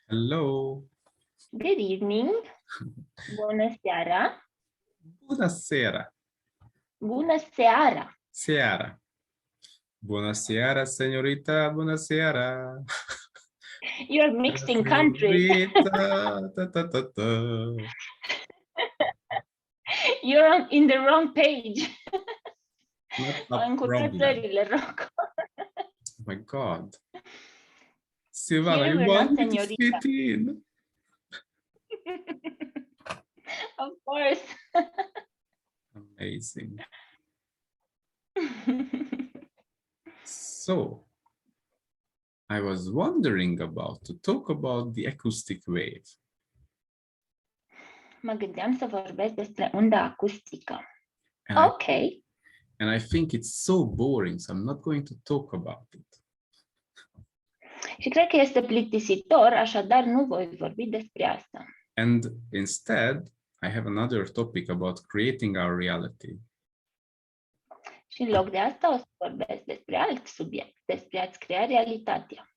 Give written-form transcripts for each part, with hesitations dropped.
Hello. Good evening. Bună seara. Bună seara. Bună seara. Seara. Bună seara, señorita. Bună seara. You're mixing countries. Señorita, ta, ta, ta, ta. You're in the wrong page. Not a problem. țările, Rocco. Oh my God. Silvana, Here you we're want not me to señorita. fit in? Of course. Amazing. So, I was wondering to talk about the acoustic wave. Mă gândeam să vorbesc despre unda acustică. And Ok. And I think it's so boring, so I'm not going to talk about it. Și cred că este plictisitor, așadar nu voi vorbi despre asta. And instead, I have another topic about creating our reality. Și în loc de asta o să vorbesc despre alt subiect, despre a-ți crea realitatea.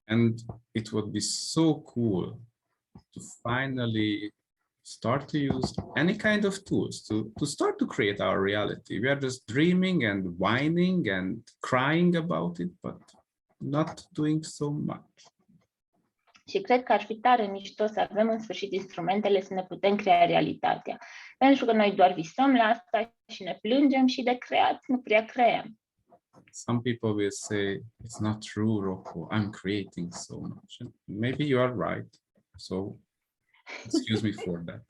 And it would be so cool to finally start to use any kind of tools to start to create our reality. We are just dreaming and whining and crying about it, but not doing so much. Și cred că ar fi tare mișto să avem în sfârșit instrumentele să ne putem crea realitatea. Pentru că noi doar visăm la asta și ne plângem și de creat nu prea creăm. Some people will say, it's not true, Rocco, I'm creating so much. And maybe you are right, so excuse me for that.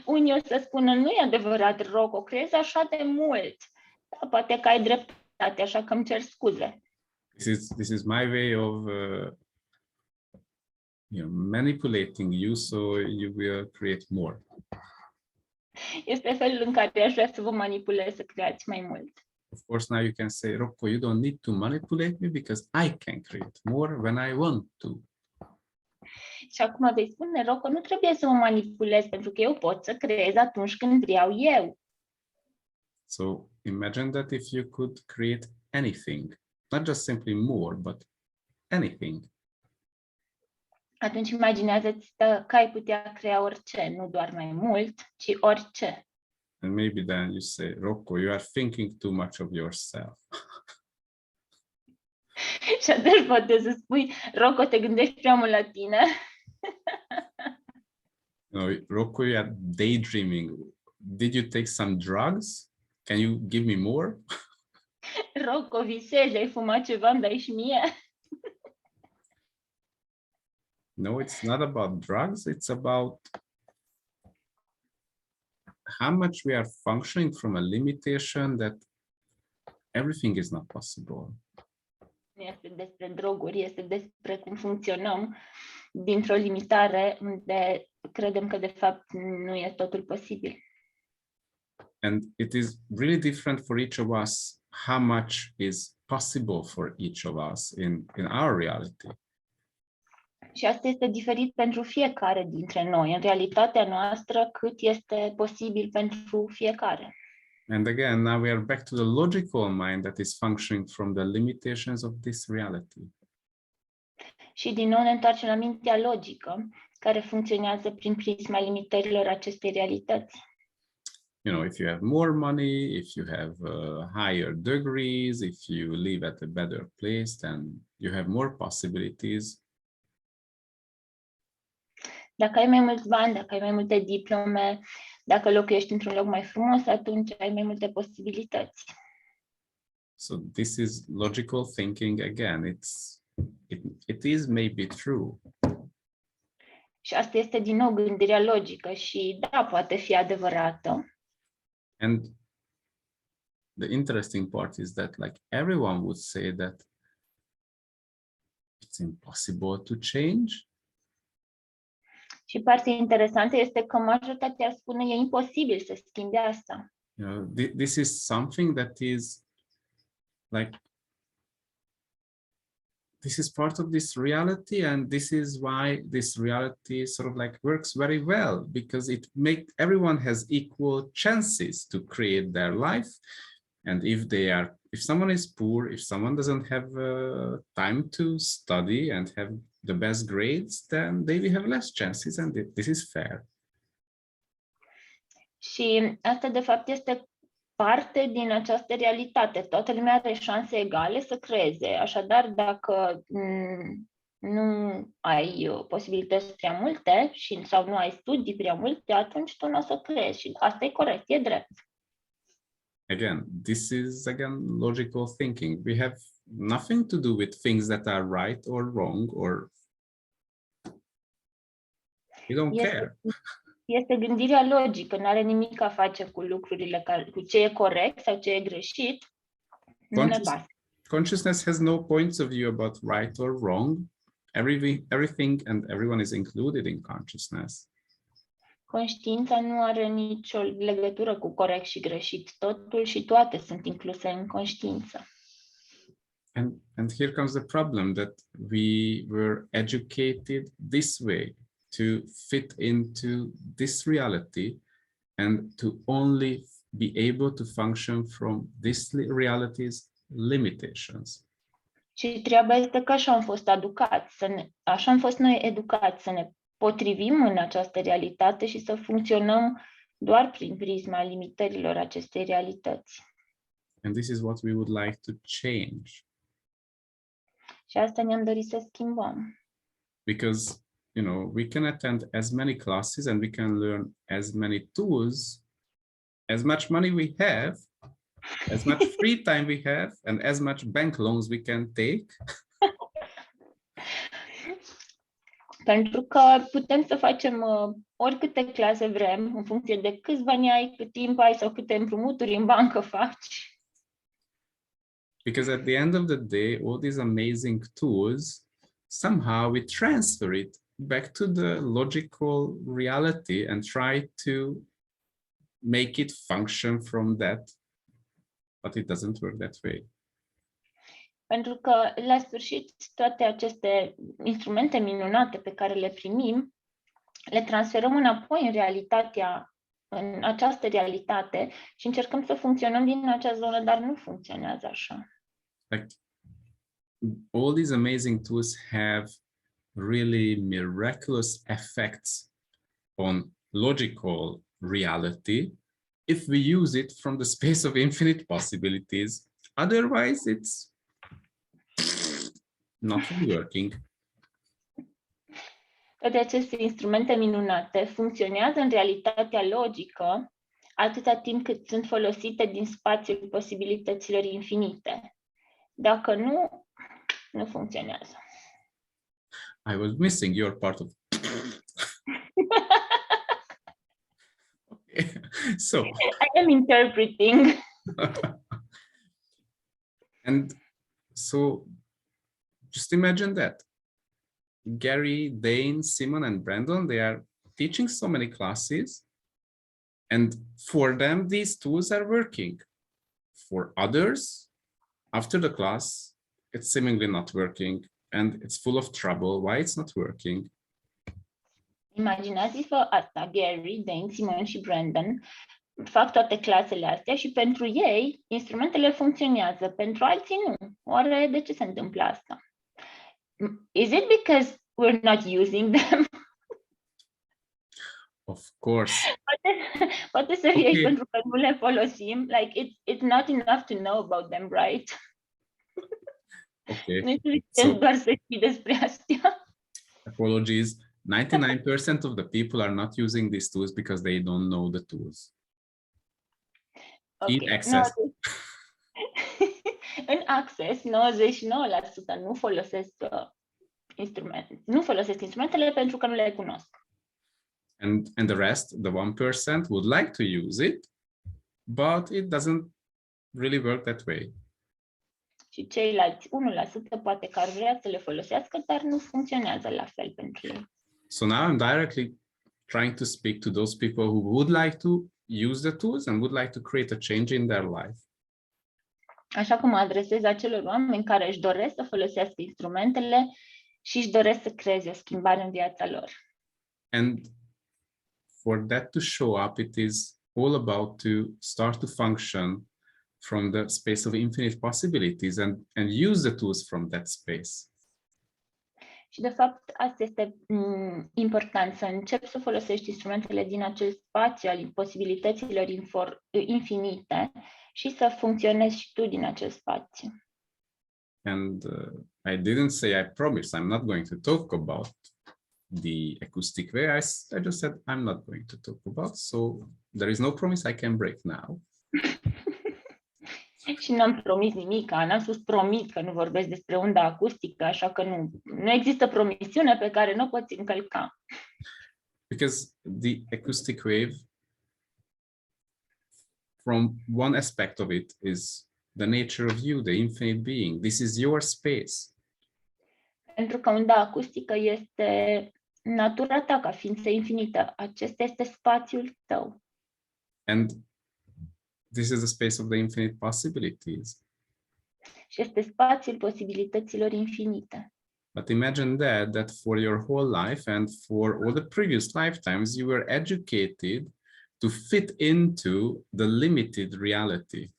Unii o să spună, nu e adevărat, Rocco, creezi așa de mult. Da, poate că ai dreptate, așa că îmi cer scuze. This is my way of manipulating you so you will create more. Este felul în care aș vrea să vă manipulez să creați mai mult. Of course, now you can say, Rocco, you don't need to manipulate me because I can create more when I want to. Și acum vei spune, Rocco, nu trebuie să mă manipulez pentru că eu pot să creez atunci când vreau eu. So imagine that if you could create anything, not just simply more, but anything. Atunci imaginează-ți că ai putea crea orice, nu doar mai mult, ci orice. And maybe then you say, Rocco, you are thinking too much of yourself. Și atunci poate să spui, Rocco, te gândești prea mult la tine. No, Rocco, you are daydreaming. Did you take some drugs? Can you give me more? Rocco, visezi, ai fumat ceva, îmi dai și mie? No, it's not about drugs. It's about how much we are functioning from a limitation that everything is not possible. Nu este despre droguri, este despre cum funcționăm dintr-o limitare unde credem că de fapt nu e totul posibil. And it is really different for each of us how much is possible for each of us in our reality. Și asta este diferit pentru fiecare dintre noi, în realitatea noastră, cât este posibil pentru fiecare. And again, now we are back to the logical mind that is functioning from the limitations of this reality. Și din nou ne întoarcem la mintea logică, care funcționează prin prisma limitărilor acestei realități. You know, if you have more money, if you have higher degrees, if you live at a better place, then you have more possibilities. Dacă ai mai mulți bani, dacă ai mai multe diplome, dacă locuiești într-un loc mai frumos, atunci ai mai multe posibilități. So this is logical thinking again. It is maybe true. Și asta este din nou gândirea logică și da, poate fi adevărată. And the interesting part is that like everyone would say that it's impossible to change. Și partea interesantă este că majoritatea spune e imposibil să schimbi asta. You know, this is something that is like, this is part of this reality, and this is why this reality sort of like works very well, because everyone has equal chances to create their life. And if someone is poor, if someone doesn't have time to study and have the best grades, then they will have less chances, and this is fair. Și asta, de fapt, este parte din această realitate. Toată lumea are șanse egale să creeze. Așadar, dacă nu ai posibilități prea multe sau nu ai studii prea multe, atunci tu nu o să creezi. Și asta e corect, e drept. Again, this is logical thinking. We have nothing to do with things that are right or wrong, or we don't care. Este gândirea logică, nu are nimic a face cu lucrurile, cu ce e corect sau ce e greșit. Nu ne pasă. Consciousness has no points of view about right or wrong. Everything and everyone is included in consciousness. Conștiința nu are nicio legătură cu corect și greșit. Totul și toate sunt incluse în conștiință. And here comes the problem that we were educated this way, to fit into this reality and to only be able to function from this reality's limitations. Și treaba este că așa am fost educați, așa am fost noi educați să ne potrivim în această realitate și să funcționăm doar prin prisma limitărilor acestei realități. And this is what we would like to change. Și asta ne-am dorit să schimbăm. Because, we can attend as many classes and we can learn as many tools, as much money we have, as much free time we have, and as much bank loans we can take. Pentru că putem să facem oricâte clase vrem, în funcție de câți bani ai, cât timp ai sau câte împrumuturi în bancă faci. Because at the end of the day, all these amazing tools, somehow we transfer it back to the logical reality and try to make it function from that, but it doesn't work that way. Pentru că, la sfârșit, toate aceste instrumente minunate pe care le primim, le transferăm înapoi în această realitate și încercăm să funcționăm din acea zonă, dar nu funcționează așa. Like, all these amazing tools have really miraculous effects on logical reality if we use it from the space of infinite possibilities. Otherwise, it's not working. Toate aceste instrumente minunate funcționează în realitatea logică atâta timp cât sunt folosite din spațiul posibilităților infinite. Dacă nu, nu funcționează. I was missing your part of. Okay. So I am interpreting. And so just imagine that. Gary, Dane, Simon, and Brandon, they are teaching so many classes, and for them, these tools are working. For others, after the class, it's seemingly not working, and it's full of trouble. Why it's not working? Imaginați-vă asta, Gary, Dane, Simon și Brandon fac toate clasele astea și pentru ei instrumentele funcționează, pentru alții nu. Oare de ce se întâmplă asta? Is it because we're not using them? Of course. Poate să fie okay. Pentru că nu le folosim. Like it's not enough to know about them, right? Okay. Nu e suficient doar să știi despre astea. Apologies. 99% of the people are not using these tools because they don't know the tools. Okay. In Access. În Access, 99% nu folosesc instrumentele pentru că nu le cunosc. And the rest, the 1%, would like to use it, but it doesn't really work that way. Și ceilalți 1% poate că ar vrea să le folosească, dar nu funcționează la fel pentru ei. So now I'm directly trying to speak to those people who would like to use the tools and would like to create a change in their life. Așa cum mă adresez acelor oameni care își doresc să folosească instrumentele și își doresc să creeze o schimbare în viața lor. And for that to show up, it is all about to start to function from the space of infinite possibilities and use the tools from that space. Și, de fapt, asta este important, să începi să folosești instrumentele din acel spațiu al posibilităților infinite și să funcționezi și tu din acel spațiu. And I didn't say I promise I'm not going to talk about the acoustic way. I just said I'm not going to talk about, so there is no promise I can break now. Și n-am promis nimic, n-am spus promit că nu vorbesc despre unda acustică, așa că nu există promisiune pe care nu o poți încălca. Because the acoustic wave, from one aspect of it, is the nature of you, the infinite being. This is your space. Pentru că unda acustică este natura ta ca ființă infinită. Acesta este spațiul tău. And this is the space of the infinite possibilities. Și este spațiul posibilităților infinite. But imagine that for your whole life and for all the previous lifetimes, you were educated to fit into the limited reality.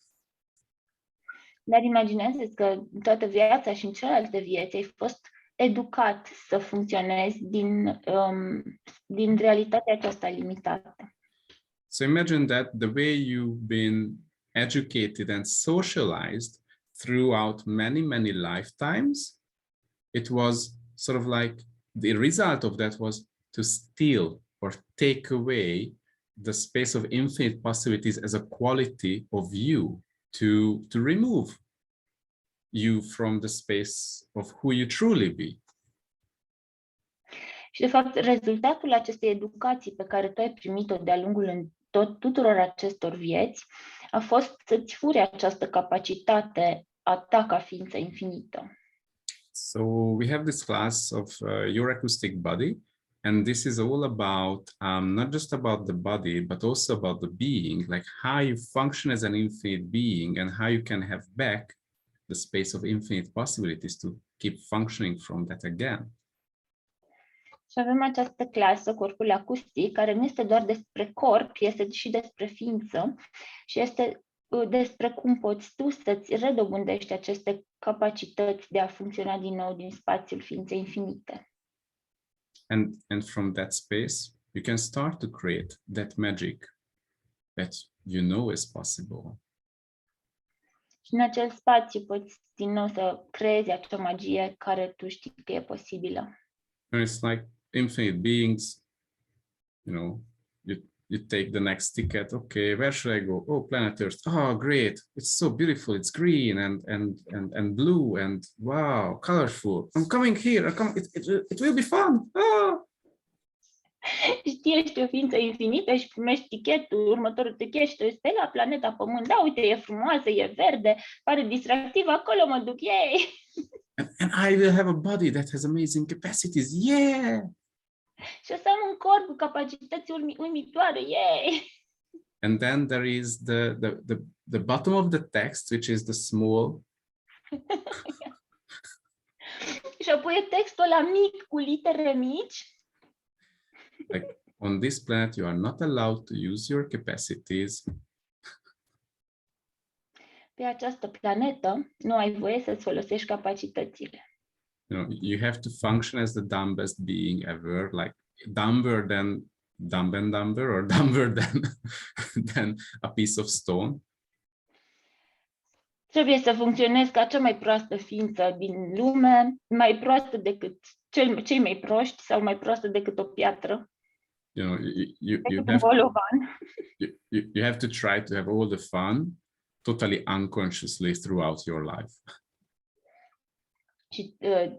Dar imaginează-ți că în toată viața și în celelalte vieți ai fost educat să funcționezi din realitatea aceasta limitată. So imagine that the way you've been educated and socialized throughout many lifetimes, it was sort of like the result of that was to steal or take away the space of infinite possibilities as a quality of you, to remove you from the space of who you truly be. Și, de fapt, rezultatul acestei educații pe care tu ai primit-o de-a lungul tuturor acestor vieți a fost să-ți furi această capacitate a ta ca ființă infinită. So we have this class of your acoustic body, and this is all about not just about the body, but also about the being, like how you function as an infinite being and how you can have back the space of infinite possibilities to keep functioning from that again. Și avem această clasă, corpul acustic, care nu este doar despre corp, este și despre ființă și este despre cum poți tu să-ți redobândești aceste capacități de a funcționa din nou din spațiul ființei infinite. And from that space, you can start to create that magic that you know is possible. Și în acel spațiu poți din nou să creezi acea magie care tu știi că e posibilă. And it's like infinite beings, you know, you take the next ticket. Okay, where should I go? Oh, planet Earth. Oh, great! It's so beautiful. It's green and blue and wow, colorful. I'm coming here. It will be fun. Ah! Știi, ești o ființă infinită și primești tichetul, următorul tichet și te uiți pe la planeta Pământ. Da, uite, e frumoasă, e verde, pare distractiv, acolo mă duc, yay! And I will have a body that has amazing capacities. Yeah! Și o să am un corp cu capacități uimitoare, yay! And then there is the bottom of the text, which is the small. Și apoi e textul ăla mic cu litere mici. Like, on this planet, you are not allowed to use your capacities. Pe această planetă nu ai voie să-ți folosești capacitățile. You know, you have to function as the dumbest being ever, like dumber than Dumb and Dumber, or dumber than a piece of stone. Trebuie să funcționezi ca cea mai proastă ființă din lume, mai proastă decât cei mai proști sau mai proastă decât o piatră. You know, you have to try to have all the fun totally unconsciously throughout your life. Și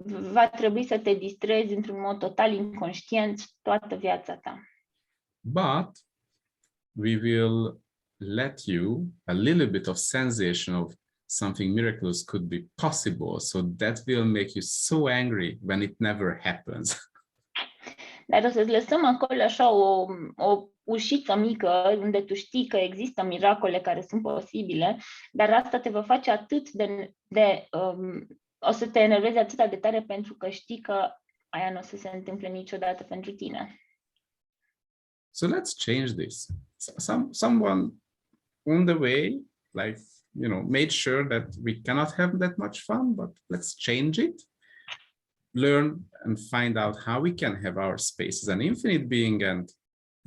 va trebui să te distrezi într-un mod total inconștient toată viața ta. But we will let you a little bit of sensation of something miraculous could be possible, so that will make you so angry when it never happens. Dar o să-ți lăsăm acolo așa o ușiță mică unde tu știi că există miracole care sunt posibile, dar asta te va face atât o să te enervezi atât de tare pentru că știi că aia nu o să se întâmple niciodată pentru tine. So let's change this. Someone on the way, like, you know, made sure that we cannot have that much fun, but let's change it. learn and find out how we can have our space as an infinite being, and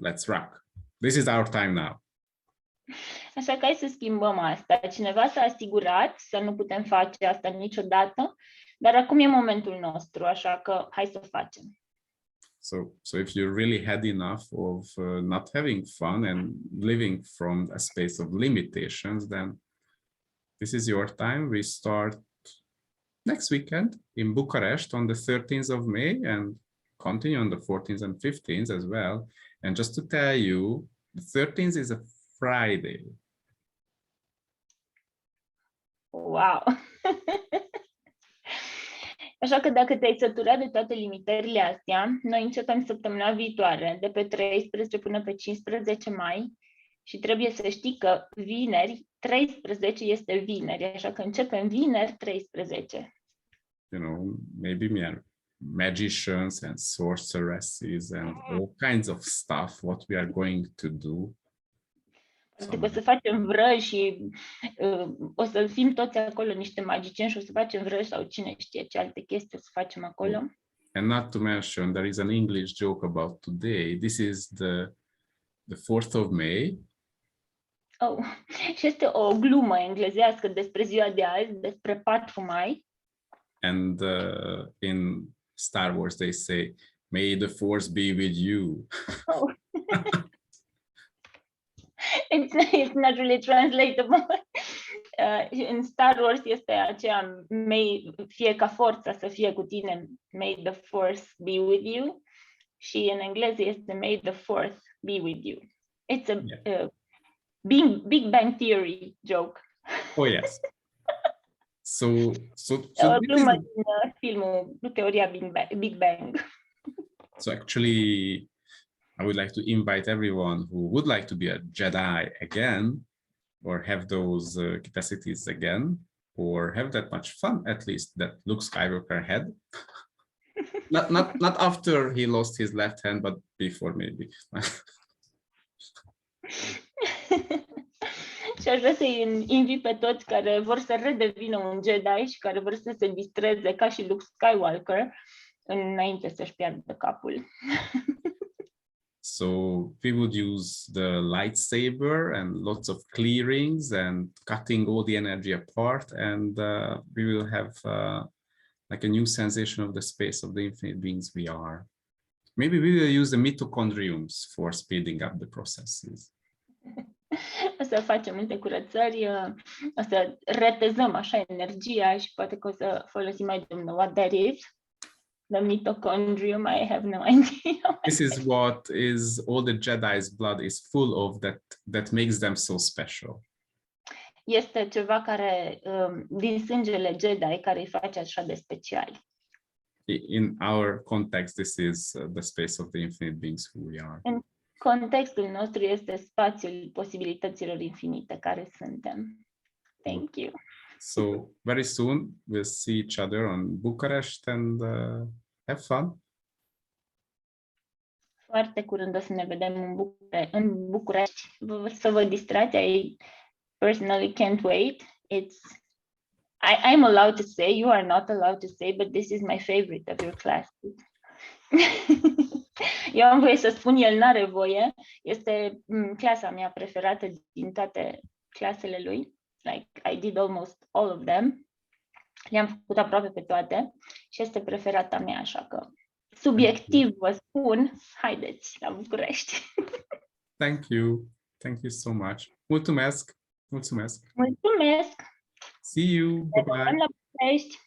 let's rock. This is our time now. Așa că hai să schimbăm asta. Cineva s-a asigurat să nu putem face asta niciodată, dar acum e momentul nostru, așa că hai să facem. So if you really had enough of not having fun and living from a space of limitations, then this is your time. We start next weekend in Bucharest on the 13th of May and continue on the 14th and 15th as well. And just to tell you, the 13th is a Friday. Wow! Așa că dacă te-ai săturat de toate limitările astea, noi începem săptămâna viitoare, de pe 13 până pe 15 mai, și trebuie să știi că vineri 13 este vineri, așa că începem vineri 13. You know, maybe magicians and sorceresses and all kinds of stuff, what we are going to do. O să facem vrăji și o să fim toți acolo niște magicieni și o să facem vrăji sau cine știe ce alte chestii o să facem acolo. And not to mention, there is an English joke about today. This is the 4th of May. Oh, și este o glumă englezească despre ziua de azi, despre 4 mai. And in Star Wars they say, "May the Force be with you." Oh. It's not really translatable. În Star Wars este aceea, fie ca forța să fie cu tine, may the force be with you, și în engleză este may the fourth be with you. It's a Big Bang Theory joke. Oh yes. So o glumă din filmul Teoria Big Bang. So actually, I would like to invite everyone who would like to be a Jedi again, or have those capacities again, or have that much fun, at least, that Luke Skywalker had. not after he lost his left hand, but before maybe. Și aș vrea să-i invit pe toți care vor să redevină un Jedi și care vor să se distreze ca și Luke Skywalker înainte să-și piardă capul. So we would use the lightsaber and lots of clearings and cutting all the energy apart, and we will have like a new sensation of the space of the infinite beings we are. Maybe we will use the mitochondriums for speeding up the processes. O să facem multe curățări, o să retezăm așa energia și poate că o să folosim mai mult what that is. The mitochondrium, I have no idea. This is what is all the Jedi's blood is full of, that makes them so special. Este ceva care din sângele Jedi care îi face așa de speciali. In our context, this is the space of the infinite beings who we are. În contextul nostru este spațiul posibilităților infinite care suntem. Thank you. So very soon we'll see each other on Bucharest and have fun. Foarte curând o să ne vedem în București. Să vă distrați. I personally can't wait. I'm allowed to say, you are not allowed to say, but this is my favorite of your classes. Eu am voie să spun, el n-are voie. Este clasa mea preferată din toate clasele lui. Like, I did almost all of them. Le-am făcut aproape pe toate și este preferata mea, așa că subiectiv vă spun, haideți la București. Thank you. Thank you so much. Mulțumesc. Mulțumesc. Mulțumesc. See you. Bye-bye. La București.